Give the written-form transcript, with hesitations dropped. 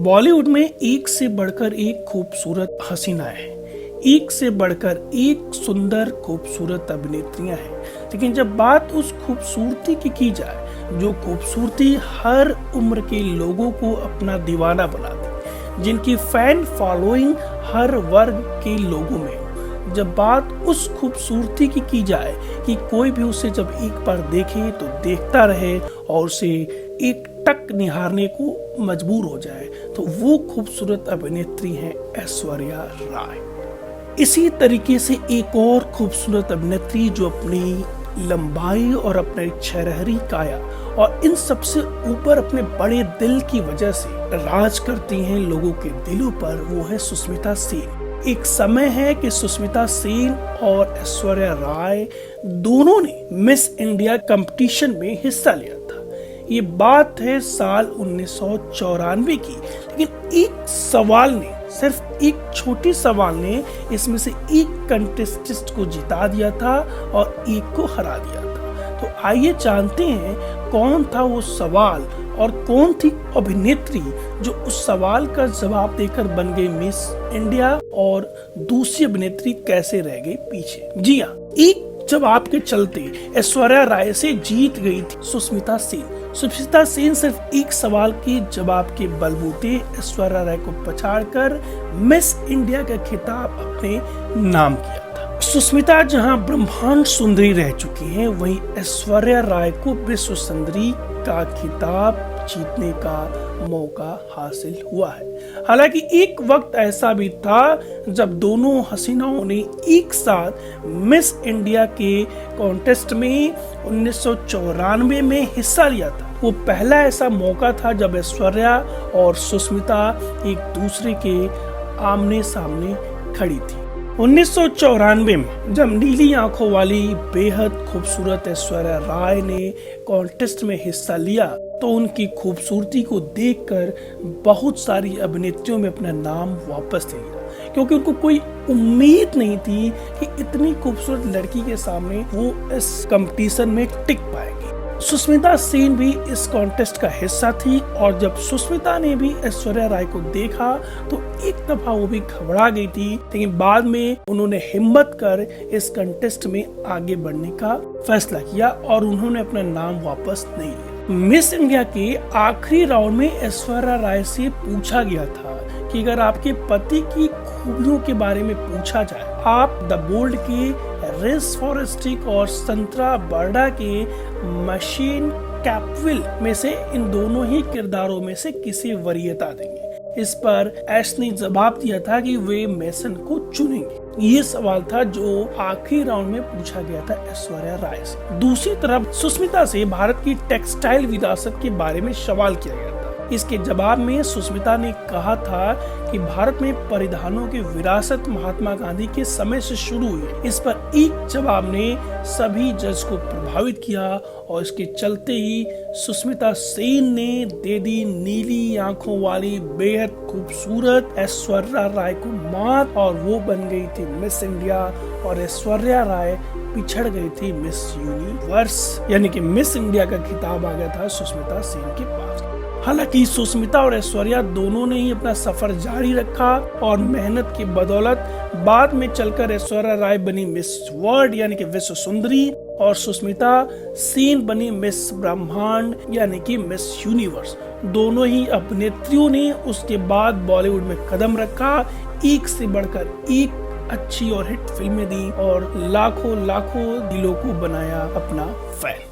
बॉलीवुड में एक से बढ़कर एक खूबसूरत हसीनाएं हैं, एक से बढ़कर एक सुंदर खूबसूरत अभिनेत्रियां हैं। लेकिन जब बात उस खूबसूरती की जाए जो खूबसूरती हर उम्र के लोगों को अपना दीवाना बनाती, जिनकी फैन फॉलोइंग हर वर्ग के लोगों में, जब बात उस खूबसूरती की जाए कि कोई भी उसे जब एक बार देखे तो देखता रहे और उसे एक टक निहारने को मजबूर हो जाए, तो वो खूबसूरत अभिनेत्री हैं ऐश्वर्या राय। इसी तरीके से एक और खूबसूरत अभिनेत्री जो अपनी लंबाई और अपने छरहरी काया और इन सबसे ऊपर अपने बड़े दिल की वजह से राज करती हैं लोगों के दिलों पर, वो है सुष्मिता सेन। एक समय है कि सुष्मिता सेन और ऐश्वर्या राय दोनों ने मिस इंडिया कंपटीशन में हिस्सा लिया था। ये बात है साल 1994 की। लेकिन एक सवाल ने, सिर्फ एक छोटी सवाल ने इसमें से एक कंटेस्टेंट को जिता दिया था और एक को हरा दिया था। तो आइए जानते हैं कौन था वो सवाल और कौन थी अभिनेत्री जो उस सवाल का जवाब देकर बन गई मिस इंडिया और दूसरी अभिनेत्री कैसे रह गई पीछे। जी हाँ, एक जवाब के चलते ऐश्वर्या राय से जीत गई थी सुष्मिता सेन। सुष्मिता सेन सिर्फ एक सवाल के जवाब के बलबूते ऐश्वर्या राय को पछाड़कर मिस इंडिया का खिताब अपने नाम किया था। सुष्मिता जहां ब्रह्मांड सुंदरी रह चुकी हैं, वहीं ऐश्वर्या राय को विश्व सुंदरी का खिताब जीतने का मौका हासिल हुआ है। हालांकि एक वक्त ऐसा भी था जब दोनों हसीनाओं ने एक साथ मिस इंडिया के कॉन्टेस्ट में 1994 में हिस्सा लिया था। वो पहला ऐसा मौका था जब ऐश्वर्या और सुष्मिता एक दूसरे के आमने सामने खड़ी थी। 1994 में जब नीली आंखों वाली बेहद खूबसूरत ऐश्वर्या राय ने कॉन्टेस्ट में हिस्सा लिया तो उनकी खूबसूरती को देखकर बहुत सारी अभिनेत्रियों में अपना नाम वापस ले लिया, क्योंकि उनको कोई उम्मीद नहीं थी कि इतनी खूबसूरत लड़की के सामने वो इस कंपटीशन में टिक पाएगी। सुष्मिता सेन भी इस कॉन्टेस्ट का हिस्सा थी और जब सुष्मिता ने भी ऐश्वर्या राय को देखा तो एक दफा वो भी घबरा गई थी, लेकिन बाद में उन्होंने हिम्मत कर इस कॉन्टेस्ट में आगे बढ़ने का फैसला किया और उन्होंने अपना नाम वापस नहीं लिया। मिस इंडिया के आखिरी राउंड में ऐश्वर्या राय से पूछा गया था कि अगर आपके पति की खूबियों के बारे में पूछा जाए, आप द बोल्ड के रेस फॉर स्टिक और संतरा बर्डा के मशीन कैपविल में से इन दोनों ही किरदारों में से किसे वरीयता देंगे। इस पर ऐश ने जवाब दिया था कि वे मेसन को चुनेंगे। ये सवाल था जो आखिरी राउंड में पूछा गया था ऐश्वर्या राय से। दूसरी तरफ सुष्मिता से भारत की टेक्सटाइल विरासत के बारे में सवाल किया गया था। इसके जवाब में सुष्मिता ने कहा था कि भारत में परिधानों की विरासत महात्मा गांधी के समय से शुरू हुई। इस पर एक जवाब ने सभी जज को प्रभावित किया और इसके चलते ही सुष्मिता सेन ने दे दी नीली आंखों वाली बेहद खूबसूरत ऐश्वर्या राय को मात और वो बन गई थी मिस इंडिया और ऐश्वर्या राय पिछड़ गई थी मिस यूनिवर्स, यानी कि मिस इंडिया का खिताब आ गया था सुष्मिता सेन के पास। हालांकि सुष्मिता और ऐश्वर्या दोनों ने ही अपना सफर जारी रखा और मेहनत की बदौलत बाद में चलकर ऐश्वर्या राय बनी मिस वर्ल्ड यानी कि विश्व सुंदरी और सुष्मिता सेन बनी मिस ब्रह्मांड यानी कि मिस यूनिवर्स। दोनों ही अभिनेत्रियों ने उसके बाद बॉलीवुड में कदम रखा, एक से बढ़कर एक अच्छी और हिट फिल्में दी और लाखों लाखों दिलों को बनाया अपना फैन।